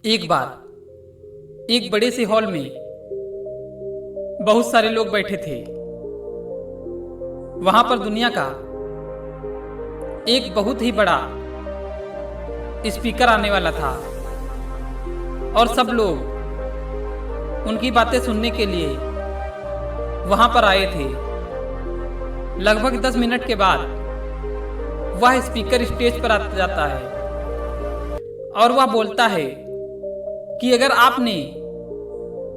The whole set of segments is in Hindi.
एक बार एक बड़े से हॉल में बहुत सारे लोग बैठे थे। वहां पर दुनिया का एक बहुत ही बड़ा स्पीकर आने वाला था और सब लोग उनकी बातें सुनने के लिए वहां पर आए थे। लगभग 10 मिनट के बाद वह स्पीकर स्टेज पर आ जाता है और वह बोलता है कि अगर आपने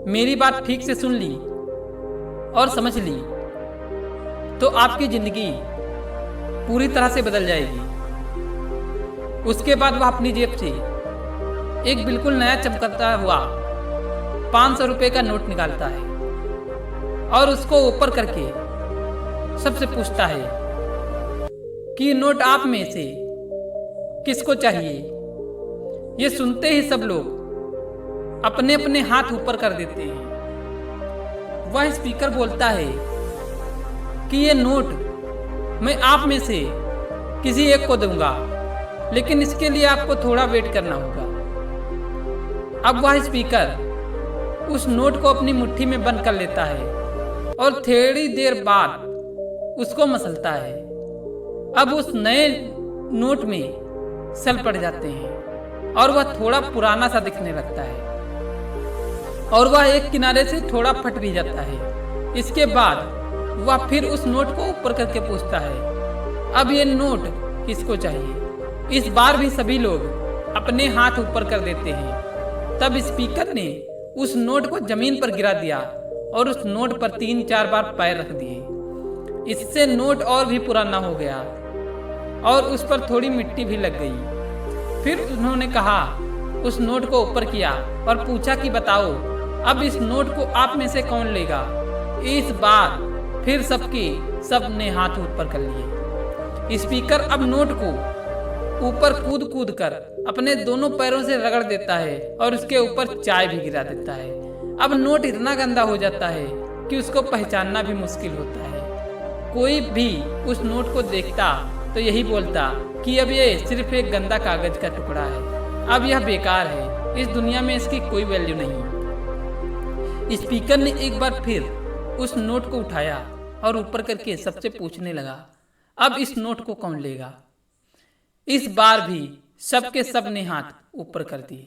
मेरी बात ठीक से सुन ली और समझ ली तो आपकी जिंदगी पूरी तरह से बदल जाएगी। उसके बाद वह अपनी जेब से एक बिल्कुल नया चमकता हुआ 500 रुपए का नोट निकालता है और उसको ऊपर करके सबसे पूछता है कि नोट आप में से किसको चाहिए। ये सुनते ही सब लोग अपने अपने हाथ ऊपर कर देते हैं। वह स्पीकर बोलता है कि ये नोट मैं आप में से किसी एक को दूंगा, लेकिन इसके लिए आपको थोड़ा वेट करना होगा। अब वह स्पीकर उस नोट को अपनी मुट्ठी में बंद कर लेता है और थोड़ी देर बाद उसको मसलता है। अब उस नए नोट में सल पड़ जाते हैं और वह थोड़ा पुराना सा दिखने लगता है और वह एक किनारे से थोड़ा फट भी जाता है। इसके बाद वह फिर उस नोट को ऊपर करके पूछता है अब ये नोट किसको चाहिए। इस बार भी सभी लोग अपने हाथ ऊपर कर देते हैं। तब स्पीकर ने उस नोट को जमीन पर गिरा दिया और उस नोट पर 3-4 बार पैर रख दिए। इससे नोट और भी पुराना हो गया और उस पर थोड़ी मिट्टी भी लग गई। फिर उन्होंने कहा उस नोट को ऊपर किया और पूछा कि बताओ अब इस नोट को आप में से कौन लेगा। इस बार फिर सबने हाथ ऊपर कर लिए। स्पीकर अब नोट को ऊपर कूद कूद कर अपने दोनों पैरों से रगड़ देता है और उसके ऊपर चाय भी गिरा देता है। अब नोट इतना गंदा हो जाता है कि उसको पहचानना भी मुश्किल होता है। कोई भी उस नोट को देखता तो यही बोलता कि अब ये सिर्फ एक गंदा कागज का टुकड़ा है, अब यह बेकार है, इस दुनिया में इसकी कोई वैल्यू नहीं। स्पीकर ने एक बार फिर उस नोट को उठाया और ऊपर करके सबसे पूछने लगा अब इस नोट को कौन लेगा। इस बार भी सबके सब ने हाथ ऊपर कर दिए।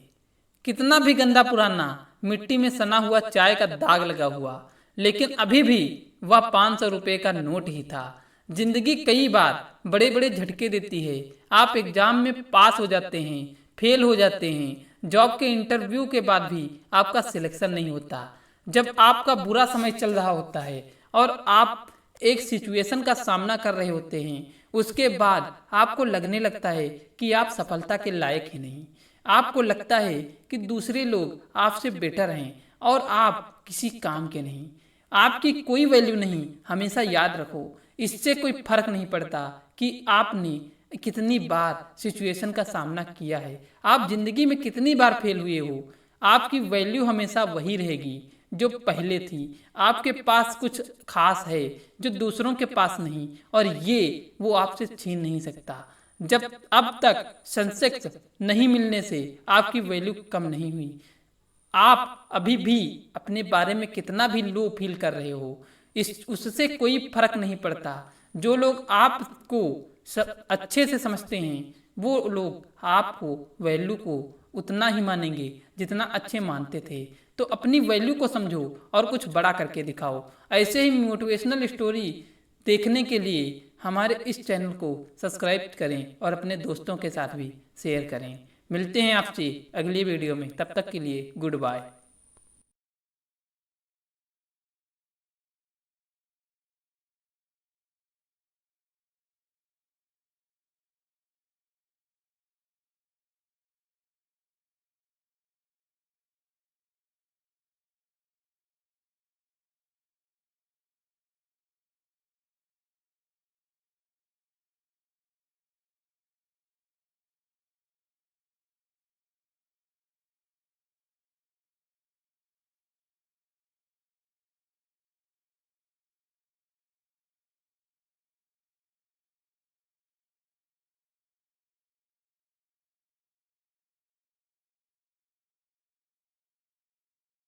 कितना भी गंदा पुराना मिट्टी में सना हुआ चाय का दाग लगा हुआ, लेकिन अभी भी वह 500 रुपए का नोट ही था। जिंदगी कई बार बड़े बड़े झटके देती है। आप एग्जाम में पास हो जाते हैं, फेल हो जाते हैं, जॉब के इंटरव्यू के बाद भी आपका सिलेक्शन नहीं होता। जब आपका बुरा समय चल रहा होता है और आप एक सिचुएशन का सामना कर रहे होते हैं, उसके बाद आपको लगने लगता है कि आप सफलता के लायक ही नहीं। आपको लगता है कि दूसरे लोग आपसे बेटर हैं और आप किसी काम के नहीं, आपकी कोई वैल्यू नहीं। हमेशा याद रखो, इससे कोई फर्क नहीं पड़ता कि आपने कितनी बार सिचुएशन का सामना किया है, आप जिंदगी में कितनी बार फेल हुए हो, आपकी वैल्यू हमेशा वही रहेगी जो पहले थी। आपके पास कुछ खास है जो दूसरों के पास नहीं, और ये वो आपसे छीन नहीं सकता। जब अब तक सेंसेक्स नहीं मिलने से आपकी वैल्यू कम नहीं हुई। आप अभी भी अपने बारे में कितना भी लो फील कर रहे हो, उससे कोई फर्क नहीं पड़ता। जो लोग आपको अच्छे से समझते हैं वो लोग आपको वैल्यू को उतना ही मानेंगे जितना अच्छे मानते थे। तो अपनी वैल्यू को समझो और कुछ बड़ा करके दिखाओ। ऐसे ही मोटिवेशनल स्टोरी देखने के लिए हमारे इस चैनल को सब्सक्राइब करें और अपने दोस्तों के साथ भी शेयर करें। मिलते हैं आपसे अगली वीडियो में, तब तक के लिए गुड बाय।